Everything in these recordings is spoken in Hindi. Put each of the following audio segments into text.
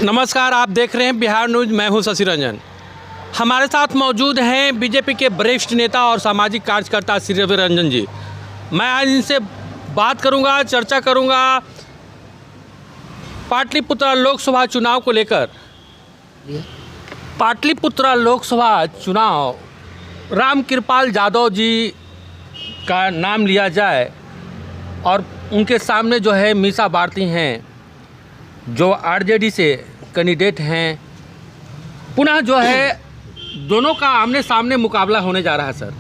नमस्कार, आप देख रहे हैं बिहार न्यूज़। मैं हूं शशि रंजन। हमारे साथ मौजूद हैं बीजेपी के वरिष्ठ नेता और सामाजिक कार्यकर्ता श्री रवि रंजन जी। मैं आज इनसे बात करूंगा, चर्चा करूंगा पाटलिपुत्र लोकसभा चुनाव को लेकर। पाटलिपुत्र लोकसभा चुनाव रामकृपाल यादव जी का नाम लिया जाए और उनके सामने जो है मीसा भारती हैं, जो आरजेडी से कैंडिडेट हैं। पुनः जो है दोनों का आमने सामने मुकाबला होने जा रहा है। सर,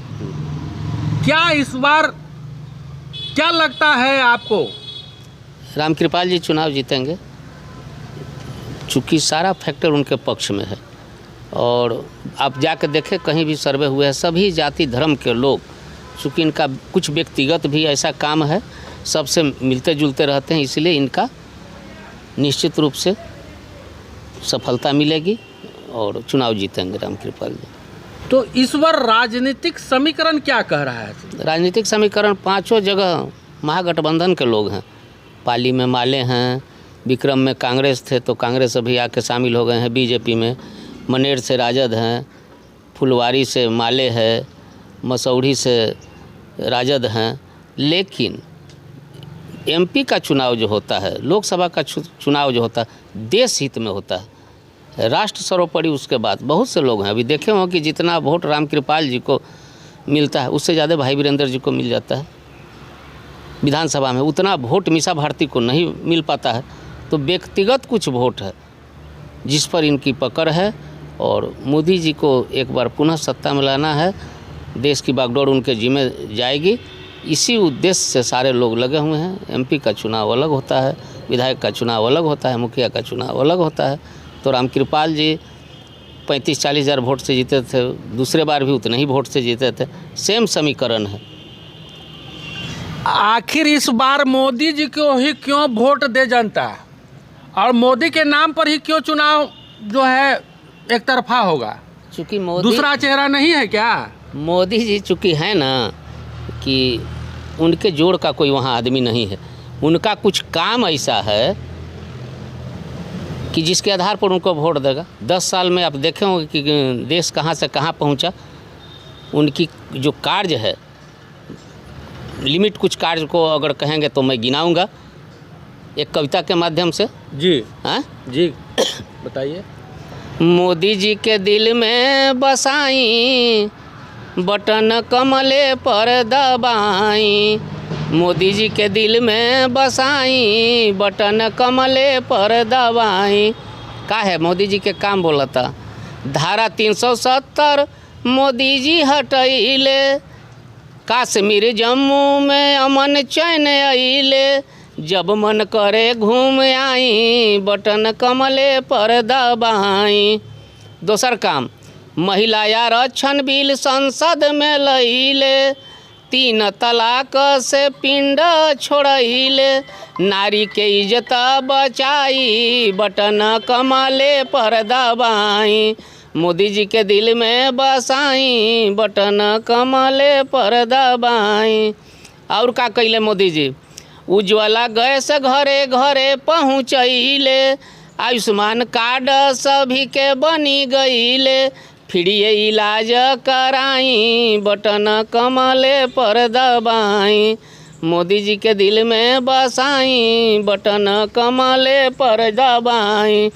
क्या इस बार क्या लगता है आपको? रामकृपाल जी चुनाव जीतेंगे, चूँकि सारा फैक्टर उनके पक्ष में है। और आप जाकर देखें, कहीं भी सर्वे हुए हैं, सभी जाति धर्म के लोग, चूँकि इनका कुछ व्यक्तिगत भी ऐसा काम है, सबसे मिलते जुलते रहते हैं, इसलिए इनका निश्चित रूप से सफलता मिलेगी और चुनाव जीतेंगे रामकृपाल जी। तो इस बार राजनीतिक समीकरण क्या कह रहा है? राजनीतिक समीकरण पांचों जगह महागठबंधन के लोग हैं। पाली में माले हैं, विक्रम में कांग्रेस थे तो कांग्रेस अभी आके शामिल हो गए हैं बीजेपी में, मनेर से राजद हैं, फुलवारी से माले है, मसौढ़ी से राजद हैं। लेकिन एमपी का चुनाव जो होता है, लोकसभा का चुनाव जो होता है, देश हित में होता है, राष्ट्र सर्वोपरि। उसके बाद बहुत से लोग हैं, अभी देखे हों कि जितना वोट रामकृपाल जी को मिलता है उससे ज़्यादा भाई वीरेंद्र जी को मिल जाता है विधानसभा में। उतना वोट मीसा भारती को नहीं मिल पाता है। तो व्यक्तिगत कुछ वोट है जिस पर इनकी पकड़ है और मोदी जी को एक बार पुनः सत्ता में लाना है, देश की बागडोर उनके जिम्मे जाएगी। इसी उद्देश्य से सारे लोग लगे हुए हैं। एमपी का चुनाव अलग होता है, विधायक का चुनाव अलग होता है, मुखिया का चुनाव अलग होता है। तो रामकृपाल जी 35-40 हज़ार वोट से जीते थे, दूसरे बार भी उतने ही वोट से जीते थे। सेम समीकरण है। आखिर इस बार मोदी जी को ही क्यों वोट दे जनता, और मोदी के नाम पर ही क्यों चुनाव जो है एक तरफा होगा? चूँकि मोदी, दूसरा चेहरा नहीं है क्या? मोदी जी चूँकि है ना कि उनके जोड़ का कोई वहाँ आदमी नहीं है। उनका कुछ काम ऐसा है कि जिसके आधार पर उनको वोट देगा। 10 साल में आप देखे होंगे कि देश कहाँ से कहाँ पहुँचा। उनकी जो कार्य है, लिमिट कुछ कार्य को अगर कहेंगे तो मैं गिनाऊंगा एक कविता के माध्यम से। जी हाँ जी, बताइए। मोदी जी के दिल में बसाई, बटन कमले पर दबाई। मोदी जी के दिल में बसाई, बटन कमले पर दबाई। का है मोदी जी के काम बोला था। धारा 370 मोदी जी हटैले, कश्मीर जम्मू में अमन चैन अइले। जब मन करे घूम आई, बटन कमले पर दबाई। दोसर काम, महिला आरक्षण बिल संसद में लइले। 3 तलाक से पिंड छोड़ैले। नारी के इज्जत बचाई, बटन कमले पर दबाई। मोदी जी के दिल में बसाई, बटन कमले पर दबाई। और का कैले मोदी जी? उज्ज्वला गैस घरे घरे पहुँचैले। आयुष्मान कार्ड सभी के बनी गईले। फ्री इलाज कराई, बटन कमले पर दबाई। मोदी जी के दिल में बसाई, बटन कमले पर दबाई।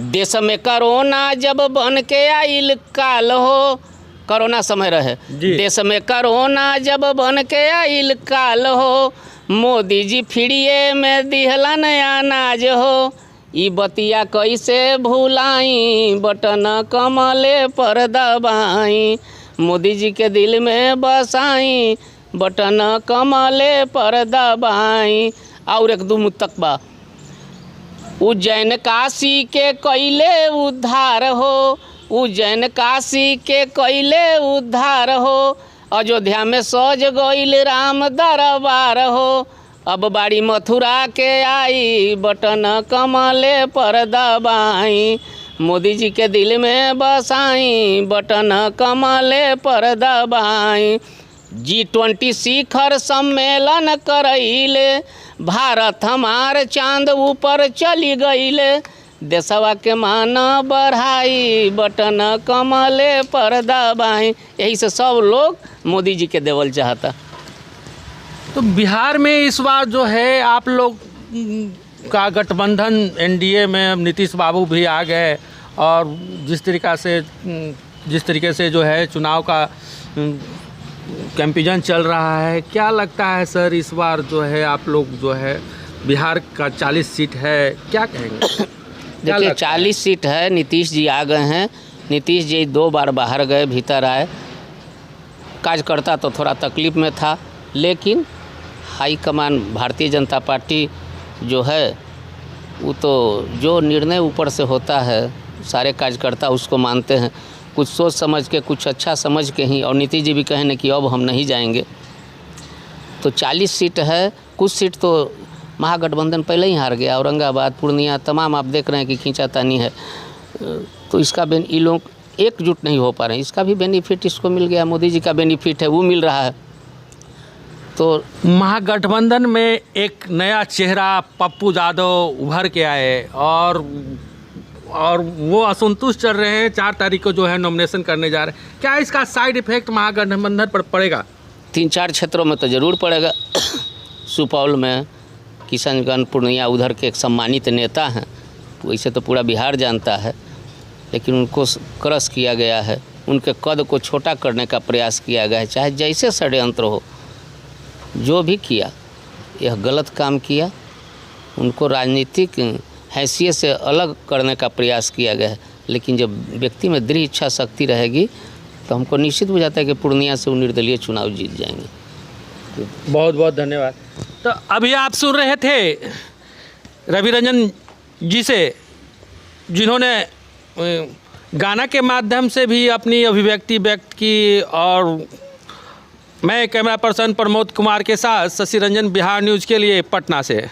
देश में कोरोना जब बन के आइल काल हो, कोरोना समय रहे, देश में कोरोना जब बन के आइल काल हो। मोदी जी फ्रीए में दिहलन अनाज हो। ई बतिया कैसे भुलाई, बटन कमले पर दबाई। मोदी जी के दिल में बसाई, बटन कमले पर दबाई। और एक दो मुतकबा, उज्जैन काशी के कैले उद्धार हो। उज्जैन काशी के कैले उद्धार हो। अयोध्या में सज गईल राम दरबार हो। अब बाड़ी मथुरा के आई, बटन कमले पर दबाई। मोदी जी के दिल में बसाई, बटन कमले पर दबाई। G20 शिखर सम्मेलन करैले, भारत हमार चांद ऊपर चली गईले। देशवा के मान बढ़ाई, बटन कमले पर दबाई। यही से सब लोग मोदी जी के देवल चाहता। तो बिहार में इस बार जो है आप लोग का गठबंधन एनडीए में अब नीतीश बाबू भी आ गए और जिस तरीके से जो है चुनाव का कैंपेन चल रहा है, क्या लगता है सर इस बार जो है आप लोग जो है बिहार का 40 सीट है, क्या कहेंगे? देखिए 40 सीट है, नीतीश जी आ गए हैं। नीतीश जी 2 बार बाहर गए, भीतर आए। कार्यकर्ता तो थोड़ा तकलीफ में था, लेकिन हाईकमान भारतीय जनता पार्टी जो है वो तो जो निर्णय ऊपर से होता है सारे कार्यकर्ता उसको मानते हैं। कुछ सोच समझ के, कुछ अच्छा समझ के ही, और नीतीश जी भी कहे न कि अब हम नहीं जाएंगे। तो 40 सीट है। कुछ सीट तो महागठबंधन पहले ही हार गया, औरंगाबाद, पूर्णिया, तमाम आप देख रहे हैं कि खींचातानी है। तो इसका ये लोग एकजुट नहीं हो पा रहे हैं। इसका भी बेनिफिट इसको मिल गया, मोदी जी का बेनिफिट है वो मिल रहा है। तो महागठबंधन में एक नया चेहरा पप्पू यादव उभर के आए और वो असंतुष्ट चल रहे हैं। 4 तारीख को जो है नॉमिनेशन करने जा रहे हैं। क्या इसका साइड इफेक्ट महागठबंधन पर पड़ेगा? 3-4 क्षेत्रों में तो ज़रूर पड़ेगा। सुपौल में, किशनगंज, पूर्णिया, उधर के एक सम्मानित नेता हैं, वैसे तो पूरा बिहार जानता है, लेकिन उनको क्रश किया गया है, उनके कद को छोटा करने का प्रयास किया गया है। चाहे जैसे षड्यंत्र हो, जो भी किया, यह गलत काम किया। उनको राजनीतिक हैसियत से अलग करने का प्रयास किया गया है। लेकिन जब व्यक्ति में दृढ़ इच्छा शक्ति रहेगी तो हमको निश्चित हो जाता है कि पूर्णिया से वो निर्दलीय चुनाव जीत जाएंगे। बहुत बहुत धन्यवाद। तो अभी आप सुन रहे थे रवि रंजन जी से, जिन्होंने गाना के माध्यम से भी अपनी अभिव्यक्ति व्यक्त की। और मैं कैमरा पर्सन प्रमोद कुमार के साथ शशि रंजन, बिहार न्यूज़ के लिए पटना से।